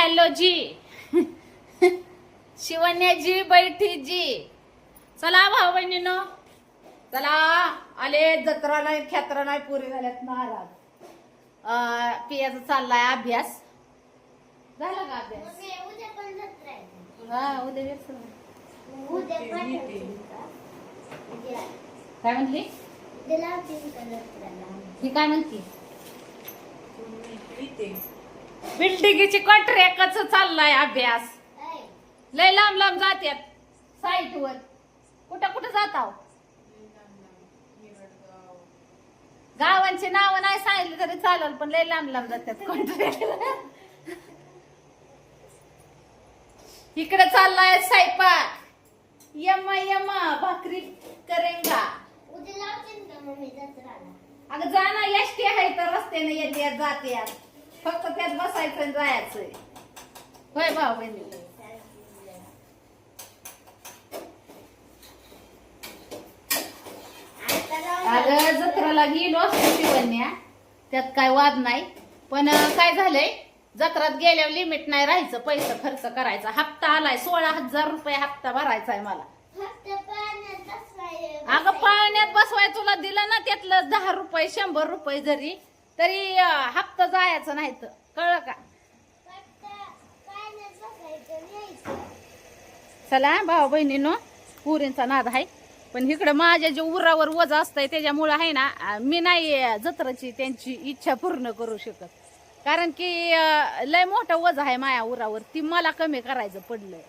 Hello जी. शिवण्याजी बैठी जी. चला भाऊ बहिणीनो, चला आले. जत्रा नाही खेत्रा नाही, पुरी झाल्यात नाराज. पियाचा चाललाय अभ्यास. झाला का अभ्यास? हा उद्या काय म्हणली ही? काय म्हणती? बिल्डिंगची कॉन्ट्रॅक्टच चाललाय अभ्यास. लय लांब लांब जात्यात साईट वर. कुठं कुठं जाताव? गावांची नाव नाही सांगितली तरी चालेल, पण लय लांब लांब जात्यात कॉन्ट्रॅक्ट. इकडे चाललाय स्वयंपाक. यम्मा यम्मा भाकरी करेंगा. अगं जा ना, एसटी आहे तर रस्त्याने येते जाते. फक्त त्यात बसायचं आणि जायचंय. होय भाऊ बहिणी. अगं जत्राला गेलो असतो शिवण्या, त्यात काय वाद नाही. पण काय झालंय, जत्रात गेल्यावर लिमिट नाही राहायचं, पैसे खर्च करायचा. हप्ता आलाय 16,000 रुपये हप्ता भरायचा आहे मला. अगं पाण्यात बसवाय तुला दिलं ना, त्यातलं 10 रुपये 100 रुपये जरी तरी हप्ता जायचं नाही. तर कळलं का? चला भाऊ बहिणीनो, पुरींचा नाद आहे. पण इकडं माझ्या जे उरावर वज असतंय त्याच्यामुळं आहे ना, मी नाही जत्राची त्यांची इच्छा पूर्ण करू शकत. कारण की लय मोठं वज आहे माया उरावर, ती मला कमी करायचं पडलंय.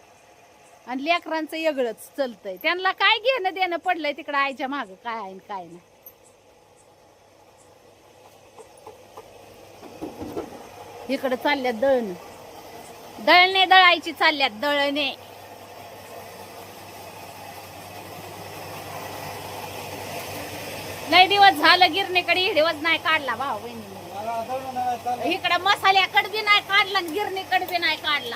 आणि लेकरांचं वेगळंच चलतंय. त्यांना काय घेणं देणं पडलंय तिकडं आईच्या माग काय आहे काय नाही. इकडं चालल्यात दळण. दळणे दळायची चालल्यात दळणे. लय दिवस झालं गिरणीकडे हिडवच नाही काढला भाऊ बहिणी. इकडं मसाल्याकडे बी नाही काढला आणि गिरणीकडे बी नाही काढला.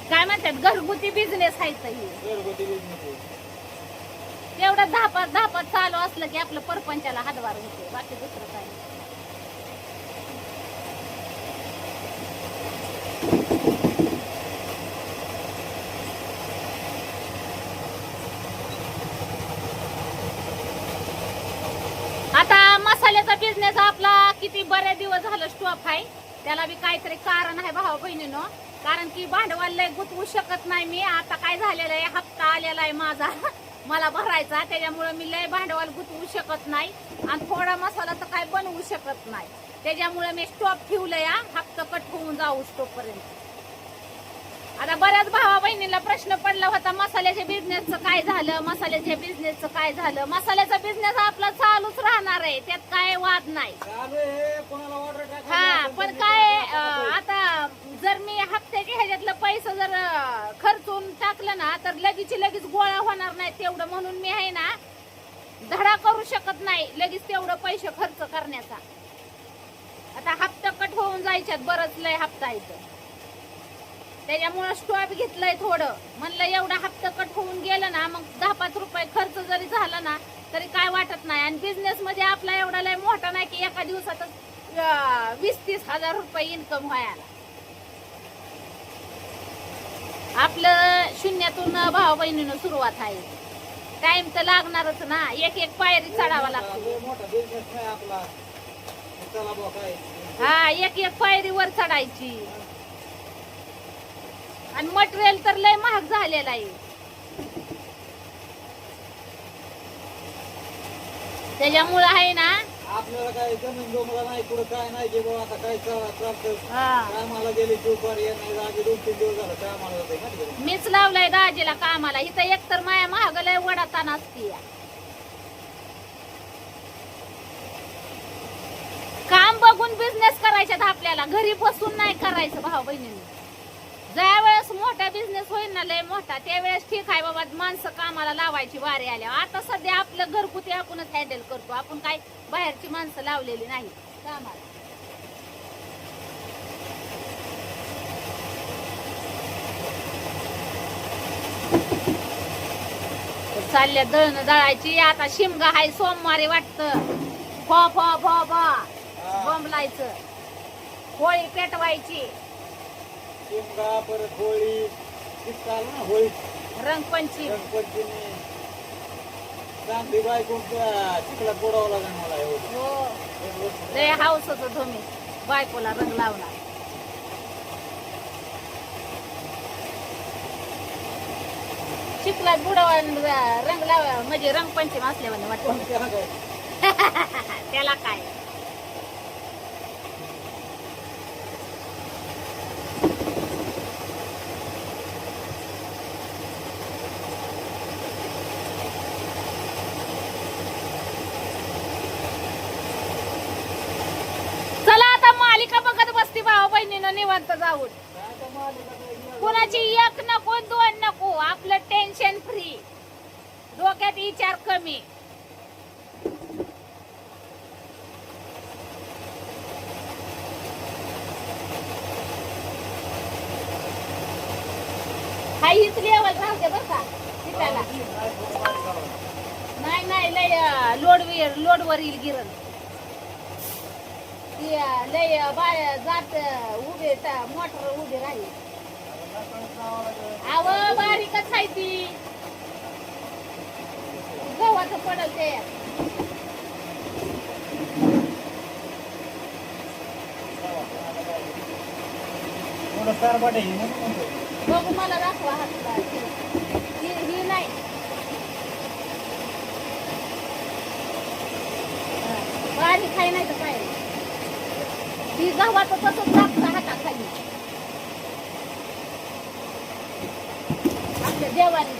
काय म्हणतात, घरगुती बिझनेस आहे. तेवढं धापात चालू असलं की आपलं परपंचाला हातभार होते, बाकी दुसरं काय. आता मसाल्याचा बिझनेस आपला किती बरेच दिवस झालं स्टॉप आहे. त्याला बी काहीतरी कारण आहे भाऊ बहिणीनो. कारण की भांडवल लय गुंतवू शकत नाही मी. आता काय झालेलं आहे, हप्ता आलेला आहे माझा मला भरायचा, त्याच्यामुळे मी लय भांडवल गुंतवू शकत नाही. आणि थोडा मसाला तर काय बनवू शकत नाही. त्याच्यामुळे मी स्टॉप ठेवलंय. हप्ता कट होऊन जाऊ स्टॉप पर्यंत. आता बऱ्याच भावा बहिणीला प्रश्न पडला होता, मसाल्याच्या बिझनेसचं काय झालं, मसाल्याच्या बिझनेसचं काय झालं. मसाल्याचा बिझनेस आपला चालूच राहणार आहे, त्यात काय वाद नाही. हा पण काय आता जर मी हप्त्याच्या ह्याच्यातलं पैसे जर खर्चून टाकलं ना, तर लगेच गोळा होणार नाही तेवढं. म्हणून मी आहे ना, धडा करू शकत नाही लगेच तेवढं पैसे खर्च करण्याचा. आता हप्ता कट होऊन जायच्यात, बरंच लय हप्ता इथं. त्याच्यामुळे स्टॉप घेतलंय थोडं. म्हणलं एवढा हप्ता कट होऊन गेलं ना, मग 10-5 रुपये खर्च जरी झाला ना तरी काय वाटत नाही. आणि बिझनेस मध्ये आपला एवढा लय मोठा नाही की एका दिवसातच 20-30 हजार रुपये इन्कम व्हायला. आपलं शून्यातून भाऊ बहिणीनं सुरुवात आहे. टाइम तर लागणारच ना, एक पायरी चढावा लागतो. हा एक पायरी वर चढायची. आणि मटेरियल तर लय महाग झालेला आहे. त्याच्यामुळे आहे ना, आपल्याला काय जमीन जमला नाही, पुढे काय नाही की बाबा आता काय कामाला गेले दुपारी नाही, आधी 2-3 दिवस झालं कामाला जाते. मीच लावलाय दाजीला कामाला. इथं एकतर माया महाग लय वडाता नसती. काम बघून बिझनेस करायच्यात आपल्याला, घरी बसून नाही करायचं भाऊ बहिणींनी. ज्या वेळेस मोठा बिझनेस होईल ना, लय मोठा, त्यावेळेस ठीक आहे बाबा, माणसं कामाला लावायची वारी आल्या. आता सध्या आपलं घरगुती आपणच हँडल करतो. आपण काय बाहेरची माणसं लावलेली नाही कामाला. चालल्या दळणं दळायची. आता शिमगा हाय सोमवारी वाटतं. फो फो फो फो बोंबलायचं. होळी पेटवायची. शिमगा परत होळी चालू ना होळी रंगपंचमी. रंगपंचमी चांगली बायको चिखलात बुडावं लागेल मला एवढं. हो लय हाऊस होतो तुम्ही बायकोला रंग लावला. चिखलात बुडवा रंग लावा म्हणजे रंगपंचमी असल्यावर वाटतं. त्याला काय चला आता मालिका बघत बसती भाऊ बहिणीनं निवांत जाऊन. कुणाची एक नको दोन नको आपलं टेन्शन फ्री डोक्यात विचार कमी. हाय हीच लेवल राहते बरं का तिथला. नाही नाही लय लोडवर येईल गिरण. लय जात उभे मोटर उभी राहील. आव बारीकच आहे ती गव्हाचं पडल ते. बघू मला दाखवा हातला. ही नाही बारीक आहे नाही तर काय ती गव्हाचं तसंच लागतं हाताखाली आपल्या देवानी.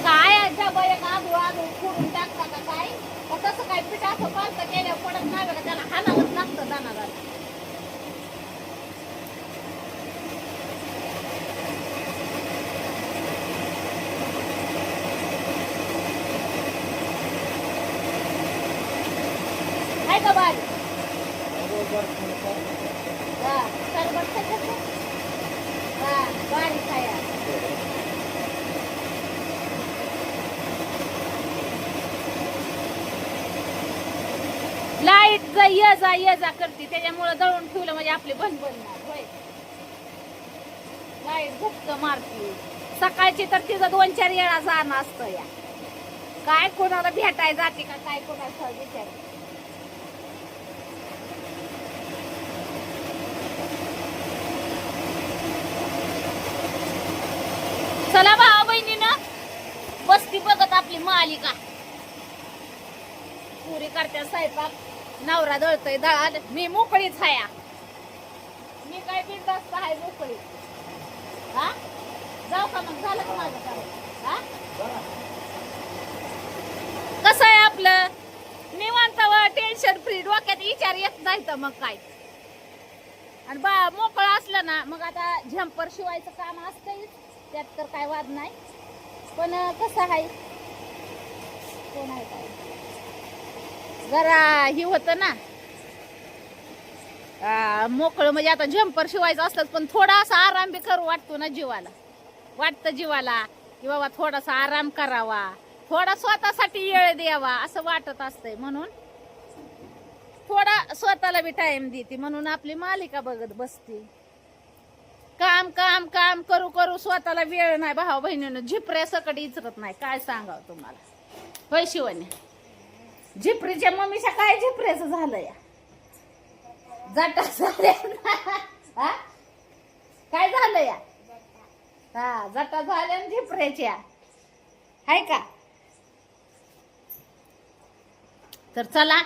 काय डबा एक आजू फोडून टाकता का काय तसं काय पिठाचं पालतं केल्यावर पडत नाही बघा. त्याला हाणावंच लागतं दानादार. आहे का बारीक? हा सरबत खायचं. हा बारीक खाया. लाईट ये जा करते त्याच्यामुळे दळून ठेवलं म्हणजे आपली बंद नाही. लाईट झटक मारते. सकाळची तर तिचं 2-4 वेळा जाणं असतं या. काय कोणाला भेटाय जाते का काय कोणाला विचार. चला भाऊ बहिणीनं बसती बघत आपली मालिका. पुरी करत्या स्वयंपाक. नवरा दळतोय दळाल. मी मोकळीच हाया. मी काय बिनधास्त आहे मोकळी. हा जाऊ का मग झालं का माझं काम. हा कसं आहे आपलं निवांत टेन्शन फ्री डोक्यात विचार येत नाही तर मग काय. आणि मोकळं असलं ना मग आता झंपर शिवायचं काम असतंय त्यात तर काय वाद नाही. पण कसं आहे कोण आहे काय जरा ही होतं ना मोकळं म्हणजे आता झंपर शिवायचं असतं पण थोडासा आराम बी करू वाटतो ना जीवाला. वाटतं जीवाला की बाबा थोडासा आराम करावा थोडा स्वतःसाठी वेळ द्यावा असं वाटत असतंय. म्हणून थोडा स्वतःला बी टाइम देते म्हणून आपली मालिका बघत बसते. काम काम काम करू करू स्वतःला वेळ नाही. भाऊ बहिणीनं झिपऱ्या सकट इचरत नाही. काय सांगावं तुम्हाला. होय शिवाने झिपरीच्या मम्मीच्या काय झिपऱ्याचं झालं या जटा झाल्या हा काय झालं या. हा जटा झाल्या झिपऱ्याच्या हाय का. तर चला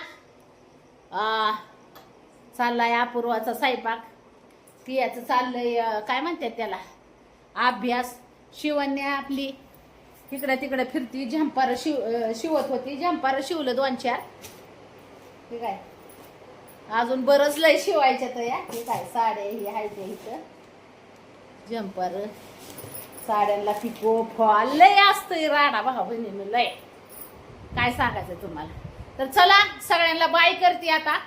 चाललाय अपूर्वाचा स्वयंपाक. पियाचं चाललंय काय म्हणतात त्याला अभ्यास. शिवण्य आपली तिकडे तिकडे फिरती. झंपार शिवत होती. झंपार शिवलं 2-4. ठीक आहे अजून बरंच लय शिवायच्या तर या. ठीक आहे साड्या ही आहे ते इथं झंपार साड्यांना पिको फॉल लय असतंय राडा भाऊ बहिणीनं लय. काय सांगायचं तुम्हाला. तर चला सगळ्यांना बाय करते आता.